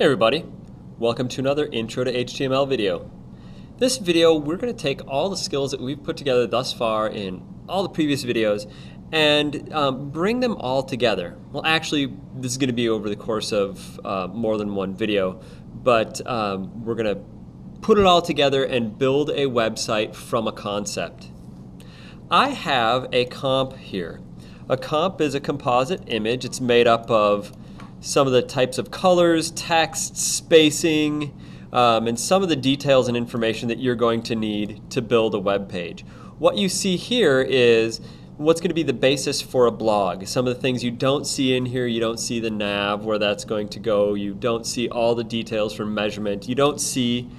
Hey everybody, welcome to another Intro to HTML video. This video, we're going to take all the skills that we've put together thus far in all the previous videos and bring them all together. Well, actually, this is going to be over the course of more than one video, but we're going to put it all together and build a website from a concept. I have a comp here. A comp is a composite image. It's made up of some of the types of colors, text, spacing, and some of the details and information that you're going to need to build a web page. What you see here is what's going to be the basis for a blog. Some of the things you don't see in here, you don't see the nav, where that's going to go, you don't see all the details for measurement, you don't see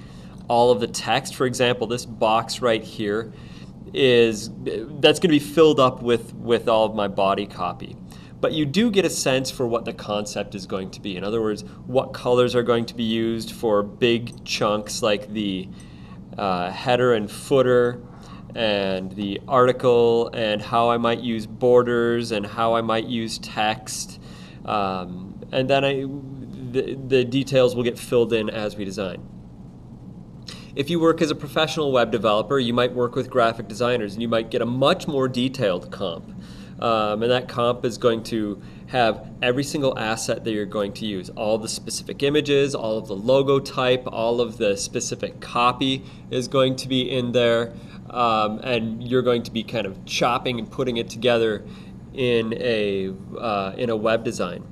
all of the text. For example, this box right here that's going to be filled up with all of my body copy. But you do get a sense for what the concept is going to be. In other words, what colors are going to be used for big chunks like the header and footer and the article, and how I might use borders and how I might use text. And then the details will get filled in as we design. If you work as a professional web developer, you might work with graphic designers and you might get a much more detailed comp. And that comp is going to have every single asset that you're going to use. All the specific images, all of the logo type, all of the specific copy is going to be in there. And you're going to be kind of chopping and putting it together in a web design.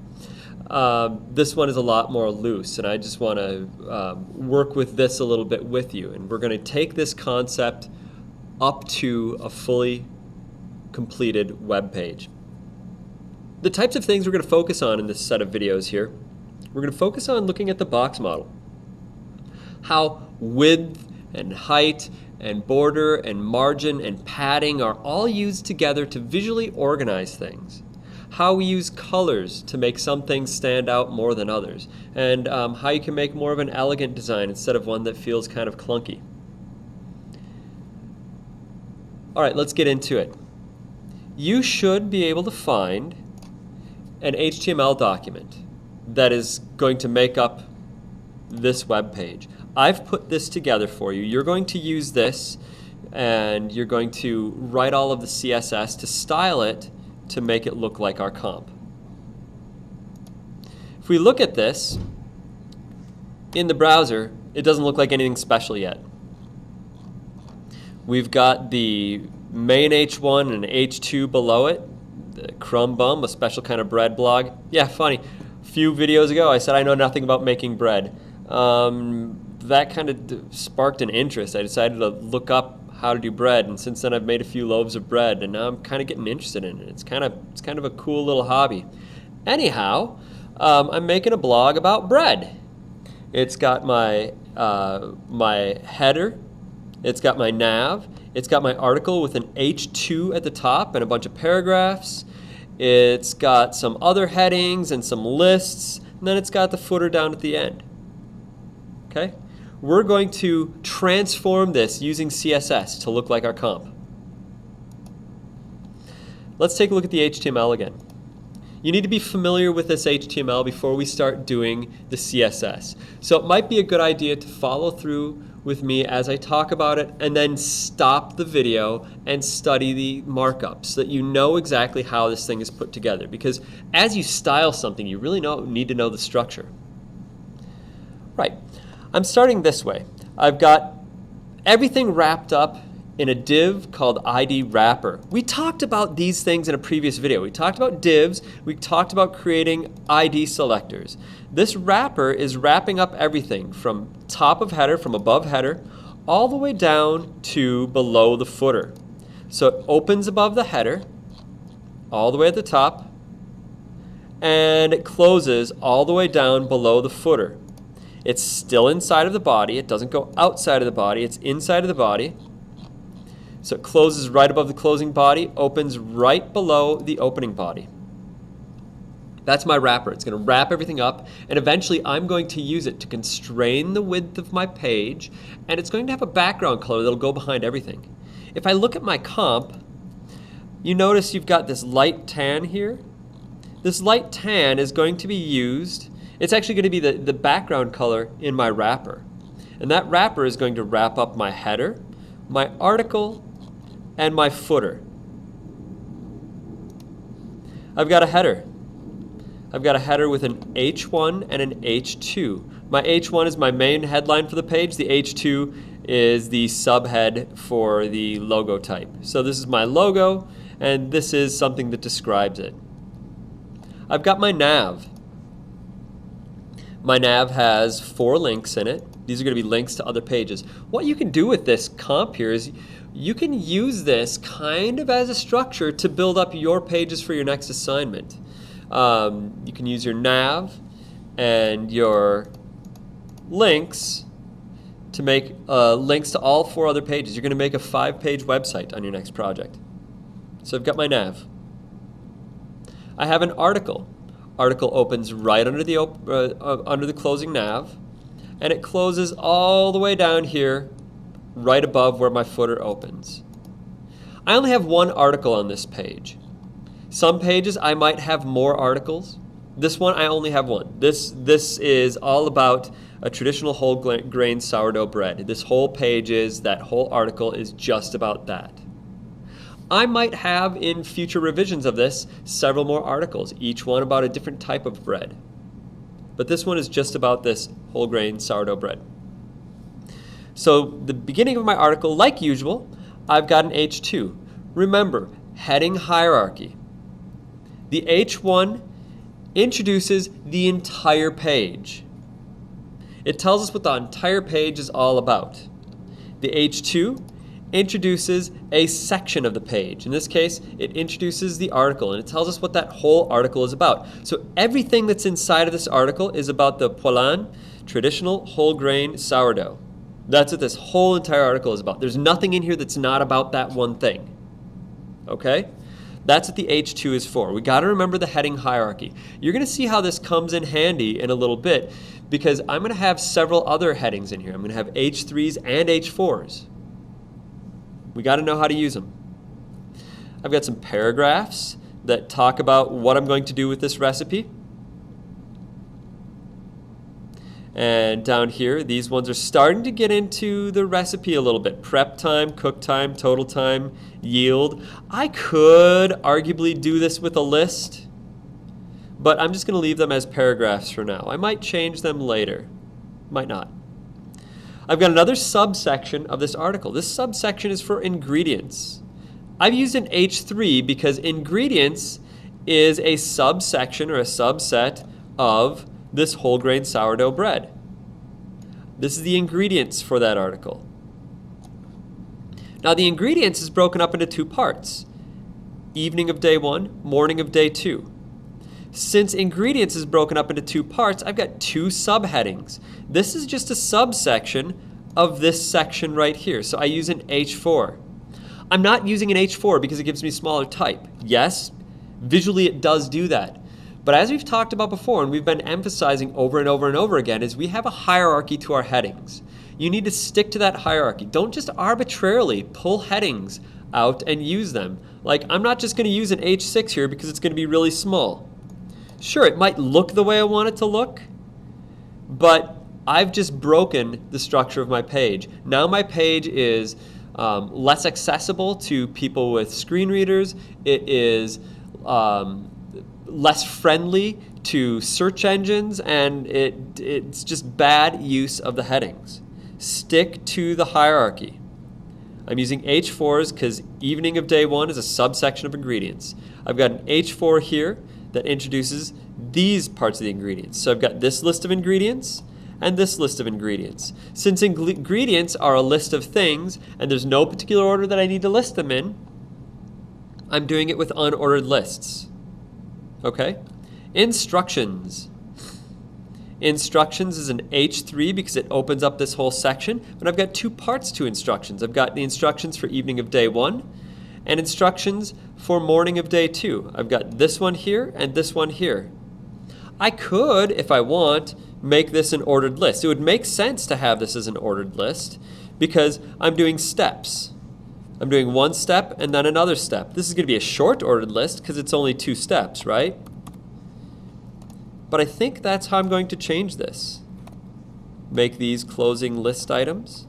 This one is a lot more loose, and I just want to work with this a little bit with you. And we're going to take this concept up to a fully completed web page. The types of things we're going to focus on in this set of videos here, we're going to focus on looking at the box model. How width and height and border and margin and padding are all used together to visually organize things. How we use colors to make some things stand out more than others. And how you can make more of an elegant design instead of one that feels kind of clunky. All right, let's get into it. You should be able to find an HTML document that is going to make up this web page. I've put this together for you. You're going to use this and you're going to write all of the CSS to style it to make it look like our comp. If we look at this in the browser, it doesn't look like anything special yet. We've got the main H1 and H2 below it, the Crumb Bum, a special kind of bread blog. Yeah, funny. A few videos ago I said I know nothing about making bread. That kind of sparked an interest. I decided to look up how to do bread, and since then I've made a few loaves of bread, and now I'm kind of getting interested in it. It's kind of a cool little hobby. Anyhow, I'm making a blog about bread. It's got my header, it's got my nav, it's got my article with an H2 at the top and a bunch of paragraphs. It's got some other headings and some lists, and then it's got the footer down at the end. Okay? We're going to transform this using CSS to look like our comp. Let's take a look at the HTML again. You need to be familiar with this HTML before we start doing the CSS. So it might be a good idea to follow through with me as I talk about it, and then stop the video and study the markup so that you know exactly how this thing is put together. Because as you style something, you really need to know the structure. Right. I'm starting this way. I've got everything wrapped up in a div called ID wrapper. We talked about these things in a previous video. We talked about divs. We talked about creating ID selectors. This wrapper is wrapping up everything from top of header, from above header, all the way down to below the footer. So it opens above the header, all the way at the top, and it closes all the way down below the footer. It's still inside of the body. It doesn't go outside of the body. It's inside of the body. So it closes right above the closing body, opens right below the opening body. That's my wrapper. It's going to wrap everything up, and eventually I'm going to use it to constrain the width of my page, and it's going to have a background color that'll go behind everything. If I look at my comp, you notice you've got this light tan here. This light tan is going to be used It's actually going to be the background color in my wrapper. And that wrapper is going to wrap up my header, my article, and my footer. I've got a header. I've got a header with an H1 and an H2. My H1 is my main headline for the page. The H2 is the subhead for the logo type. So this is my logo, and this is something that describes it. I've got my nav. My nav has 4 links in it. These are going to be links to other pages. What you can do with this comp here is you can use this kind of as a structure to build up your pages for your next assignment. You can use your nav and your links to make links to all 4 other pages. You're going to make a 5-page website on your next project. So I've got my nav. I have an article. Article opens right under the closing nav, and it closes all the way down here, right above where my footer opens. I only have 1 article on this page. Some pages I might have more articles. This one I only have 1. This is all about a traditional whole grain sourdough bread. This whole page that whole article is just about that. I might have in future revisions of this several more articles, each one about a different type of bread. But this one is just about this whole grain sourdough bread. So the beginning of my article, like usual, I've got an H2. Remember, heading hierarchy. The H1 introduces the entire page. It tells us what the entire page is all about. The H2 introduces a section of the page. In this case, it introduces the article, and it tells us what that whole article is about. So everything that's inside of this article is about the poêlin, traditional whole grain sourdough. That's what this whole entire article is about. There's nothing in here that's not about that one thing. Okay? That's what the H2 is for. We got to remember the heading hierarchy. You're going to see how this comes in handy in a little bit, because I'm going to have several other headings in here. I'm going to have H3s and H4s. We got to know how to use them. I've got some paragraphs that talk about what I'm going to do with this recipe. And down here, these ones are starting to get into the recipe a little bit. Prep time, cook time, total time, yield. I could arguably do this with a list, but I'm just going to leave them as paragraphs for now. I might change them later. Might not. I've got another subsection of this article. This subsection is for ingredients. I've used an H3 because ingredients is a subsection or a subset of this whole grain sourdough bread. This is the ingredients for that article. Now the ingredients is broken up into 2 parts. Evening of day 1, morning of day 2. Since ingredients is broken up into 2 parts, I've got 2 subheadings. This is just a subsection of this section right here. So I use an H4. I'm not using an H4 because it gives me smaller type. Yes, visually it does do that. But as we've talked about before, and we've been emphasizing over and over and over again, is we have a hierarchy to our headings. You need to stick to that hierarchy. Don't just arbitrarily pull headings out and use them. Like, I'm not just going to use an H6 here because it's going to be really small. Sure, it might look the way I want it to look, but I've just broken the structure of my page. Now my page is less accessible to people with screen readers. It is less friendly to search engines, and it's just bad use of the headings. Stick to the hierarchy. I'm using H4s because evening of day 1 is a subsection of ingredients. I've got an H4 here that introduces these parts of the ingredients. So I've got this list of ingredients and this list of ingredients. Since ingredients are a list of things and there's no particular order that I need to list them in, I'm doing it with unordered lists. Okay? Instructions. Instructions is an H3 because it opens up this whole section, but I've got 2 parts to instructions. I've got the instructions for evening of day 1 and instructions for morning of day 2. I've got this one here and this one here. I could, if I want, make this an ordered list. It would make sense to have this as an ordered list because I'm doing steps. I'm doing 1 step and then another step. This is going to be a short ordered list because it's only 2 steps, right? but I think that's how I'm going to change this. Make these closing list items.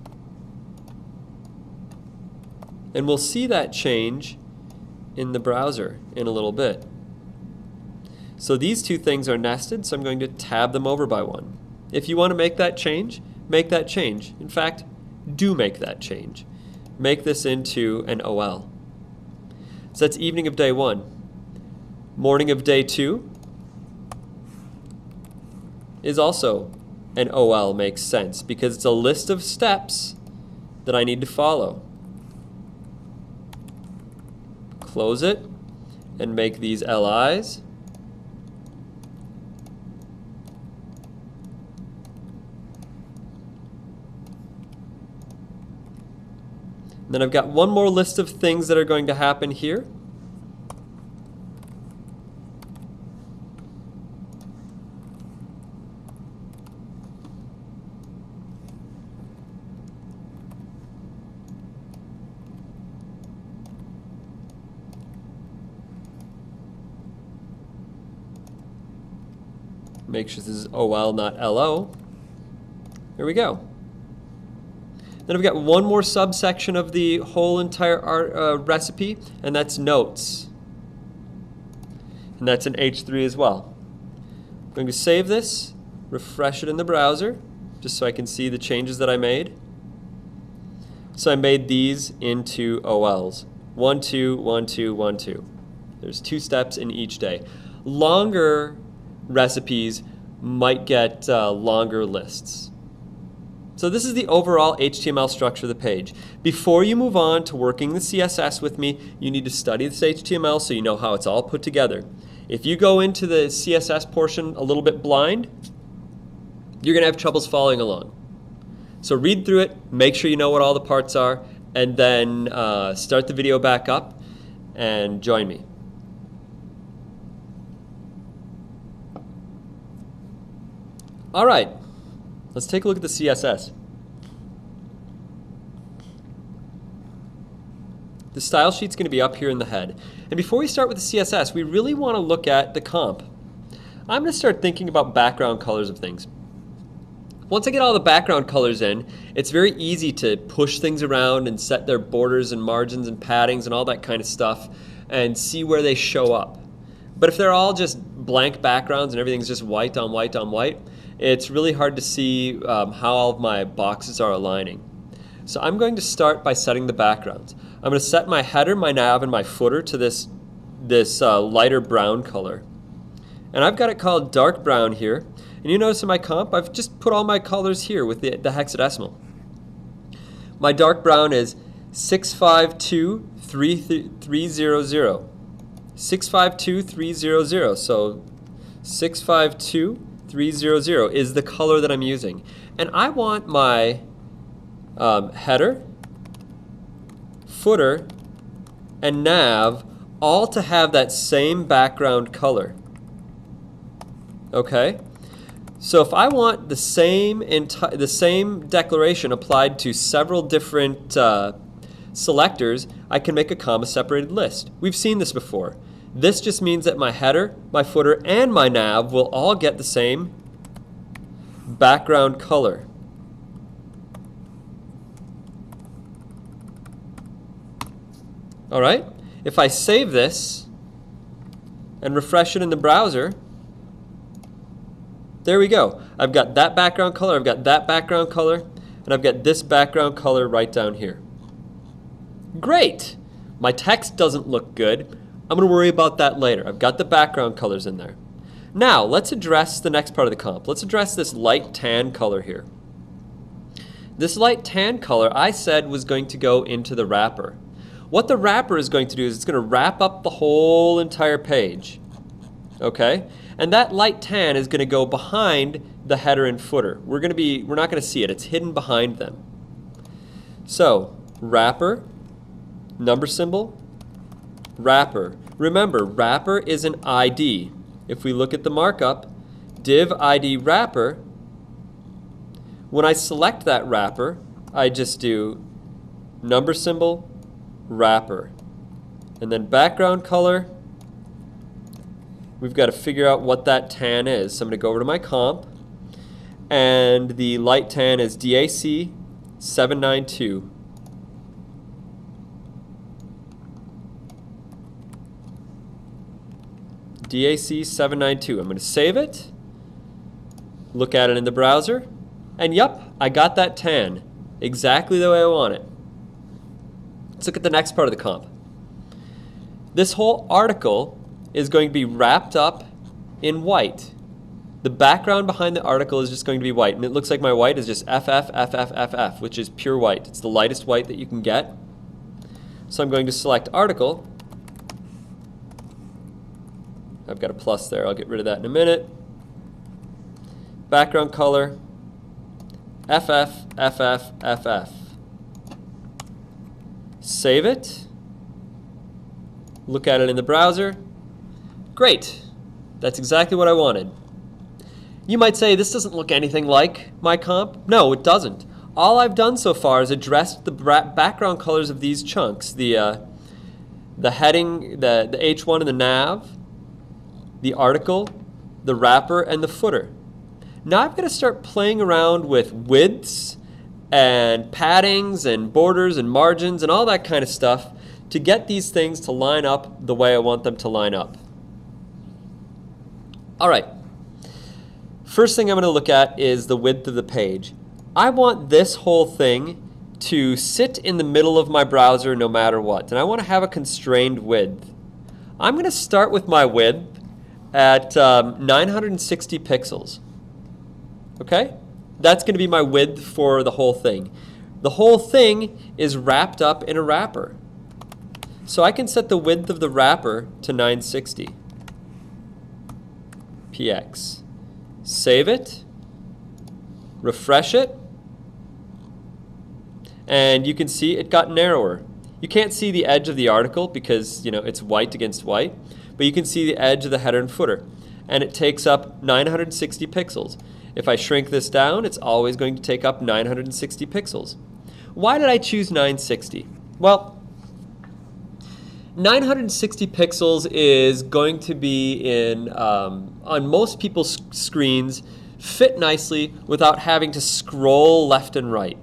And we'll see that change in the browser in a little bit. So these two things are nested, so I'm going to tab them over by one. If you want to make that change, make that change. In fact, do make that change. Make this into an OL. So that's evening of day 1. Morning of day 2 is also an OL, makes sense because it's a list of steps that I need to follow. Close it and make these LIs. And then I've got one more list of things that are going to happen here. Make sure this is OL, not LO. There we go. Then I've got one more subsection of the whole entire recipe, and that's notes. And that's in H3 as well. I'm going to save this, refresh it in the browser, just so I can see the changes that I made. So I made these into OLs. 1, 2, 1, 2, 1, 2. There's 2 steps in each day. Longer recipes might get longer lists. So this is the overall HTML structure of the page. Before you move on to working the CSS with me, you need to study this HTML so you know how it's all put together. If you go into the CSS portion a little bit blind, you're going to have troubles following along. So read through it, make sure you know what all the parts are, and then start the video back up and join me. All right, let's take a look at the CSS. The style sheet's going to be up here in the head. And before we start with the CSS, we really want to look at the comp. I'm going to start thinking about background colors of things. Once I get all the background colors in, it's very easy to push things around and set their borders and margins and paddings and all that kind of stuff and see where they show up. But if they're all just blank backgrounds and everything's just white on white on white, it's really hard to see how all of my boxes are aligning. So I'm going to start by setting the backgrounds. I'm going to set my header, my nav, and my footer to this lighter brown color. And I've got it called dark brown here. And you notice in my comp, I've just put all my colors here with the hexadecimal. My dark brown is 652300. 652300. So 652300 is the color that I'm using. And I want my header, footer, and nav all to have that same background color. Okay? So if I want the same declaration applied to several different selectors, I can make a comma-separated list. We've seen this before. This just means that my header, my footer, and my nav will all get the same background color. All right? If I save this and refresh it in the browser, there we go. I've got that background color, I've got that background color, and I've got this background color right down here. Great! My text doesn't look good. I'm going to worry about that later. I've got the background colors in there. Now, let's address the next part of the comp. Let's address this light tan color here. This light tan color I said was going to go into the wrapper. What the wrapper is going to do is it's going to wrap up the whole entire page. Okay? And that light tan is going to go behind the header and footer. We're not going to see it. It's hidden behind them. So, wrapper, number symbol, wrapper. Remember, wrapper is an ID. If we look at the markup, div ID wrapper, when I select that wrapper, I just do number symbol, wrapper, and then background color, we've got to figure out what that tan is. So I'm going to go over to my comp, and the light tan is DAC 792. DAC 792. I'm going to save it, look at it in the browser, and yep, I got that tan exactly the way I want it. Let's look at the next part of the comp. This whole article is going to be wrapped up in white. The background behind the article is just going to be white, and it looks like my white is just FF, which is pure white. It's the lightest white that you can get. So I'm going to select article. I've got a plus there. I'll get rid of that in a minute. Background color, FF. Save it. Look at it in the browser. Great. That's exactly what I wanted. You might say, this doesn't look anything like my comp. No, it doesn't. All I've done so far is addressed the background colors of these chunks. The heading, the H1 and the nav, the article, the wrapper, and the footer. Now I've got to start playing around with widths and paddings and borders and margins and all that kind of stuff to get these things to line up the way I want them to line up. All right. First thing I'm going to look at is the width of the page. I want this whole thing to sit in the middle of my browser no matter what, and I want to have a constrained width. I'm going to start with my width at 960 pixels. Okay? That's going to be my width for the whole thing. The whole thing is wrapped up in a wrapper. So I can set the width of the wrapper to 960 px. Save it, refresh it, and you can see it got narrower. You can't see the edge of the article because, it's white against white, but you can see the edge of the header and footer, and it takes up 960 pixels. If I shrink this down, it's always going to take up 960 pixels. Why did I choose 960? Well, 960 pixels is going to be in, on most people's screens, fit nicely without having to scroll left and right.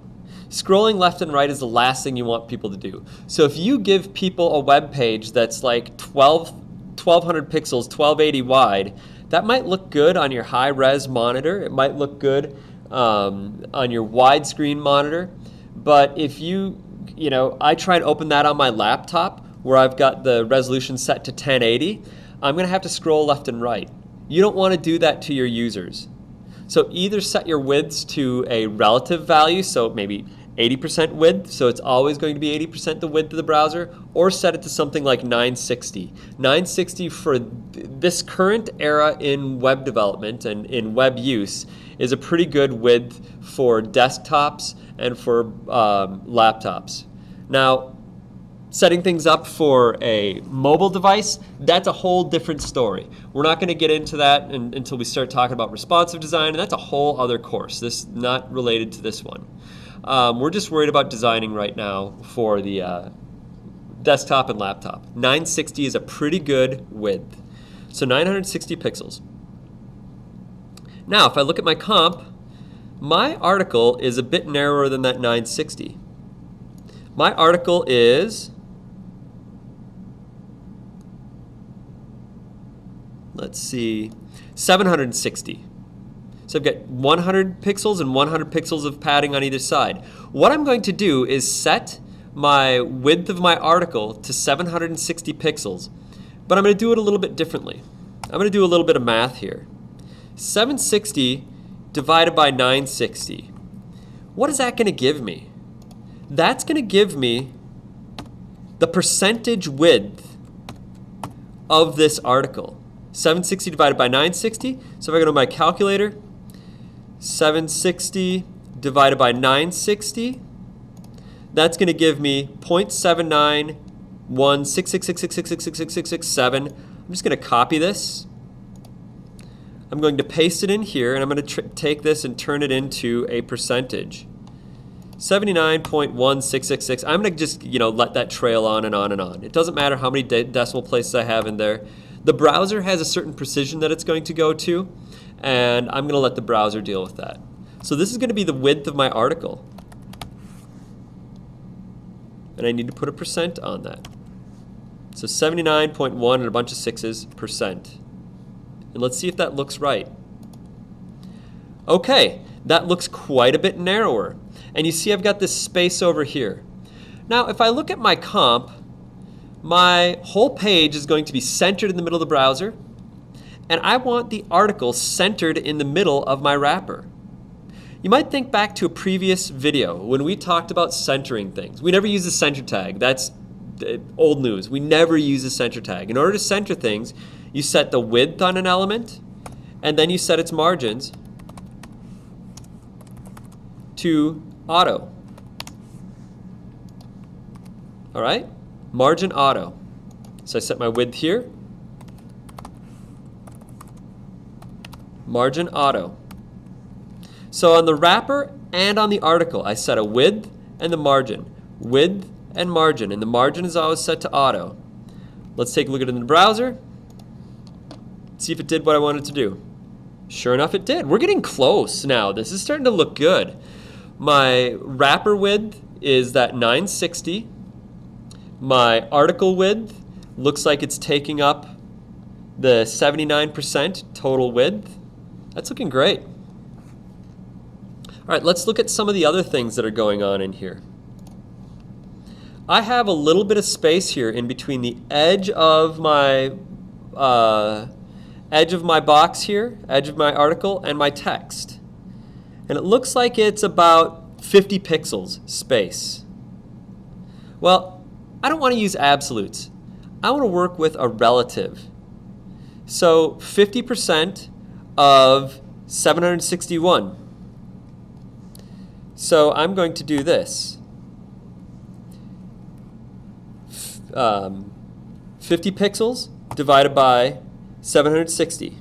Scrolling left and right is the last thing you want people to do. So if you give people a web page that's like 1200 pixels, 1280 wide, that might look good on your high-res monitor. It might look good on your widescreen monitor. But if I try and open that on my laptop where I've got the resolution set to 1080, I'm going to have to scroll left and right. You don't want to do that to your users. So either set your widths to a relative value, so maybe 80% width, so it's always going to be 80% the width of the browser, or set it to something like 960. 960 for this current era in web development and in web use is a pretty good width for desktops and for laptops. Now, setting things up for a mobile device, that's a whole different story. We're not going to get into that until we start talking about responsive design, and that's a whole other course. This is not related to this one. We're just worried about designing right now for the desktop and laptop. 960 is a pretty good width. So 960 pixels. Now, if I look at my comp, my article is a bit narrower than that 960. My article is, let's see, 760. So I've got 100 pixels and 100 pixels of padding on either side. What I'm going to do is set my width of my article to 760 pixels, but I'm going to do it a little bit differently. I'm going to do a little bit of math here. 760 divided by 960. What is that going to give me? That's going to give me the percentage width of this article. 760 divided by 960. So if I go to my calculator, 760 divided by 960, that's going to give me 0.791666666667. I'm just going to copy this. I'm going to paste it in here, and I'm going to take this and turn it into a percentage. 79.1666. I'm going to just, let that trail on and on and on. It doesn't matter how many decimal places I have in there. The browser has a certain precision that it's going to go to, and I'm going to let the browser deal with that. So this is going to be the width of my article. And I need to put a percent on that. So 79.1 and a bunch of sixes percent. And let's see if that looks right. Okay, that looks quite a bit narrower. And you see I've got this space over here. Now, if I look at my comp, my whole page is going to be centered in the middle of the browser, and I want the article centered in the middle of my wrapper. You might think back to a previous video when we talked about centering things. We never use the center tag. That's old news. We never use the center tag. In order to center things, you set the width on an element, and then you set its margins to auto. All right? Margin auto. So I set my width here. Margin auto. So on the wrapper and on the article, I set a width and the margin. Width and margin. And the margin is always set to auto. Let's take a look at it in the browser. See if it did what I wanted to do. Sure enough, it did. We're getting close now. This is starting to look good. My wrapper width is that 960. My article width looks like it's taking up the 79% total width. That's looking great. All right, let's look at some of the other things that are going on in here. I have a little bit of space here in between the edge of my box here, edge of my article, and my text. And it looks like it's about 50 pixels space. Well, I don't want to use absolutes. I want to work with a relative. So 50% of 761. So I'm going to do this. 50 pixels divided by 760.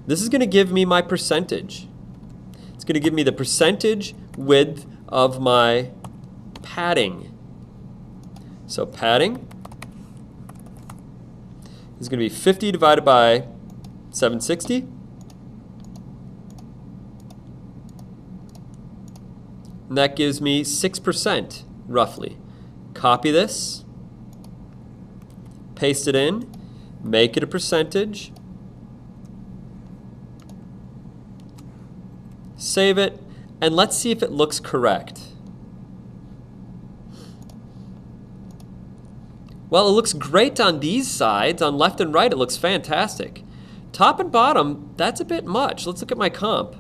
This is going to give me my percentage. It's going to give me the percentage width of my padding. So padding is going to be 50 divided by 760. And that gives me 6% roughly. Copy this, paste it in, make it a percentage, save it, and let's see if it looks correct. Well, it looks great on these sides. On left and right, it looks fantastic. Top and bottom, that's a bit much. Let's look at my comp.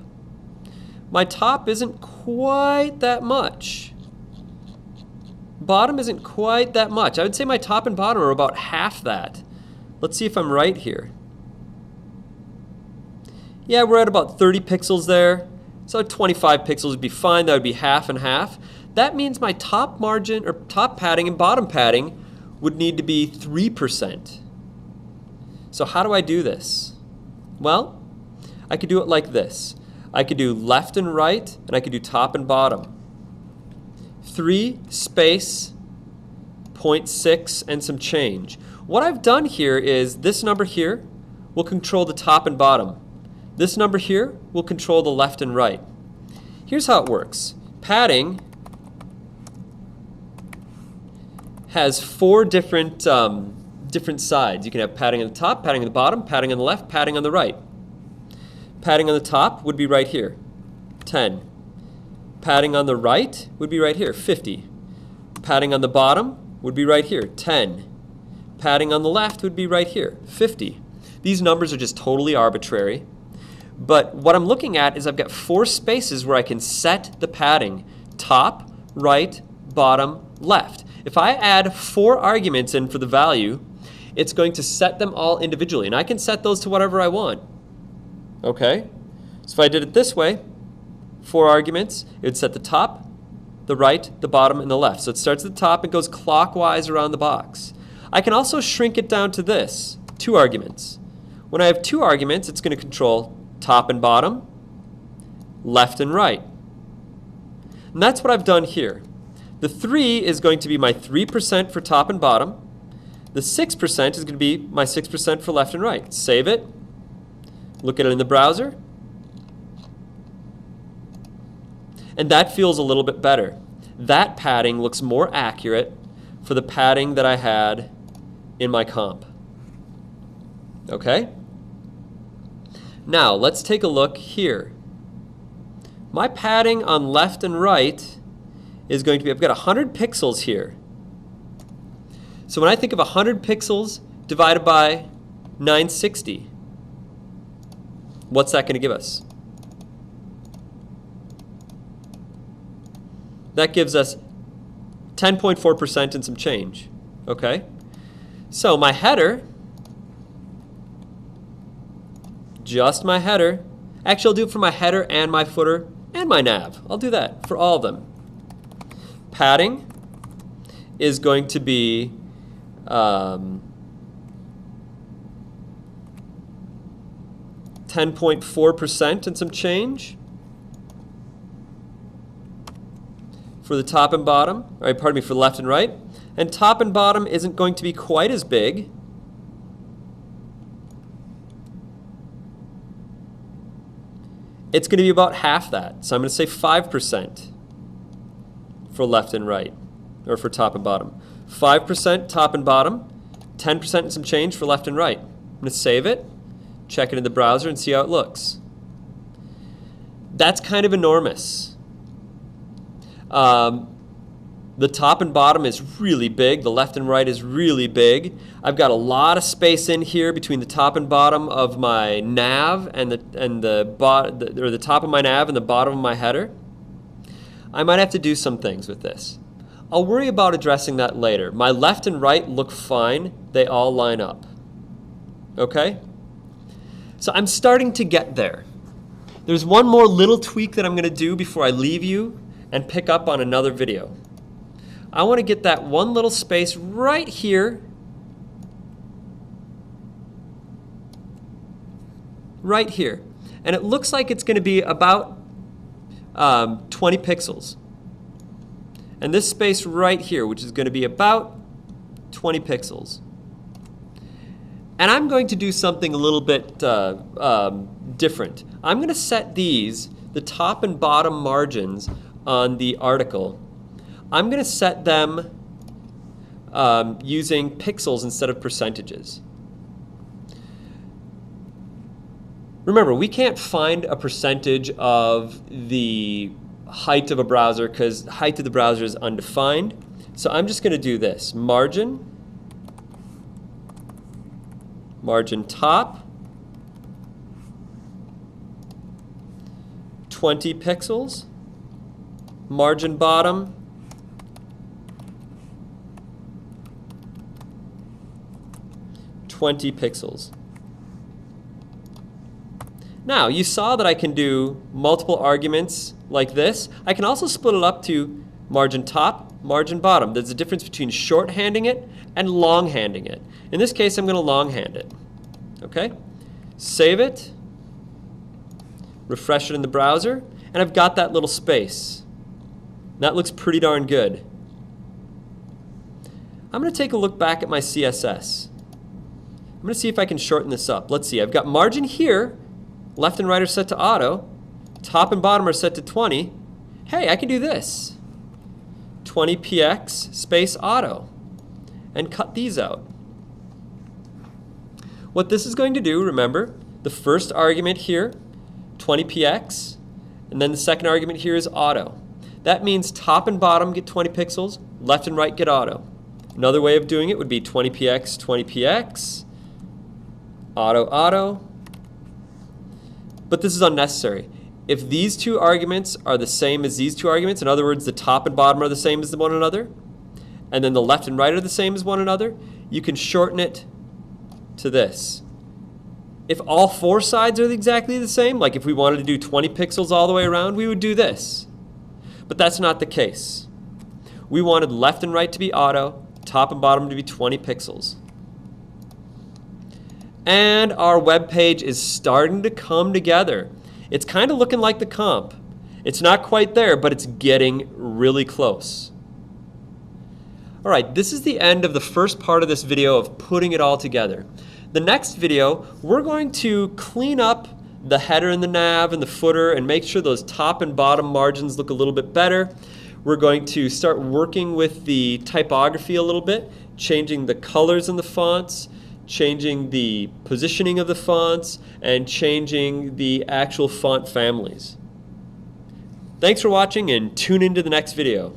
My top isn't quite that much. Bottom isn't quite that much. I would say my top and bottom are about half that. Let's see if I'm right here. Yeah, we're at about 30 pixels there. So 25 pixels would be fine. That would be half and half. That means my top margin, or top padding and bottom padding, would need to be 3%. So how do I do this? Well, I could do it like this. I could do left and right, and I could do top and bottom. 3 space 0.6 and some change. What I've done here is this number here will control the top and bottom. This number here will control the left and right. Here's how it works. Padding has 4 different sides. You can have padding on the top, padding on the bottom, padding on the left, padding on the right. Padding on the top would be right here, 10. Padding on the right would be right here, 50. Padding on the bottom would be right here, 10. Padding on the left would be right here, 50. These numbers are just totally arbitrary. But what I'm looking at is I've got 4 spaces where I can set the padding. Top, right, bottom, left. If I add 4 arguments in for the value, it's going to set them all individually. And I can set those to whatever I want. Okay? So if I did it this way, 4 arguments, it would set the top, the right, the bottom, and the left. So it starts at the top and goes clockwise around the box. I can also shrink it down to this, 2 arguments. When I have 2 arguments, it's going to control top and bottom, left and right. And that's what I've done here. The 3 is going to be my 3% for top and bottom. The 6% is going to be my 6% for left and right. Save it. Look at it in the browser. And that feels a little bit better. That padding looks more accurate for the padding that I had in my comp. Okay? Now, let's take a look here. My padding on left and right is going to be, I've got 100 pixels here. So when I think of 100 pixels divided by 960, what's that going to give us? That gives us 10.4% and some change. Okay? So my header, just my header, actually I'll do it for my header and my footer and my nav. I'll do that for all of them. Padding is going to be 10.4% and some change for the top and bottom, for left and right. And top and bottom isn't going to be quite as big. It's going to be about half that. So I'm going to say 5% for left and right, or for top and bottom. 5% top and bottom, 10% and some change for left and right. I'm going to save it, check it in the browser, and see how it looks. That's kind of enormous. The top and bottom is really big. The left and right is really big. I've got a lot of space in here between the top and bottom of my nav and the top of my nav and the bottom of my header. I might have to do some things with this. I'll worry about addressing that later. My left and right look fine. They all line up. Okay? So I'm starting to get there. There's one more little tweak that I'm going to do before I leave you and pick up on another video. I want to get that one little space right here, right here. And it looks like it's going to be about 20 pixels. And this space right here, which is going to be about 20 pixels. And I'm going to do something a little bit different. I'm going to set these, the top and bottom margins on the article, I'm going to set them using pixels instead of percentages. Remember, we can't find a percentage of the height of a browser because height of the browser is undefined. So I'm just going to do this. Margin top, 20 pixels. Margin bottom, 20 pixels. Now, you saw that I can do multiple arguments like this. I can also split it up to margin top, margin bottom. There's a difference between shorthanding it and longhanding it. In this case, I'm going to longhand it. Okay? Save it. Refresh it in the browser. And I've got that little space. That looks pretty darn good. I'm going to take a look back at my CSS. I'm going to see if I can shorten this up. Let's see. I've got margin here. Left and right are set to auto. Top and bottom are set to 20. Hey, I can do this. 20px space auto. And cut these out. What this is going to do, remember, the first argument here, 20px, and then the second argument here is auto. That means top and bottom get 20 pixels, left and right get auto. Another way of doing it would be 20px, 20px, auto, auto. But this is unnecessary. If these two arguments are the same as these two arguments, in other words, the top and bottom are the same as one another, and then the left and right are the same as one another, you can shorten it to this. If all four sides are exactly the same, like if we wanted to do 20 pixels all the way around, we would do this. But that's not the case. We wanted left and right to be auto, top and bottom to be 20 pixels. And our web page is starting to come together. It's kind of looking like the comp. It's not quite there, but it's getting really close. All right, this is the end of the first part of this video of putting it all together. The next video, we're going to clean up the header and the nav and the footer and make sure those top and bottom margins look a little bit better. We're going to start working with the typography a little bit, changing the colors in the fonts, changing the positioning of the fonts, and changing the actual font families. Thanks for watching, and tune into the next video.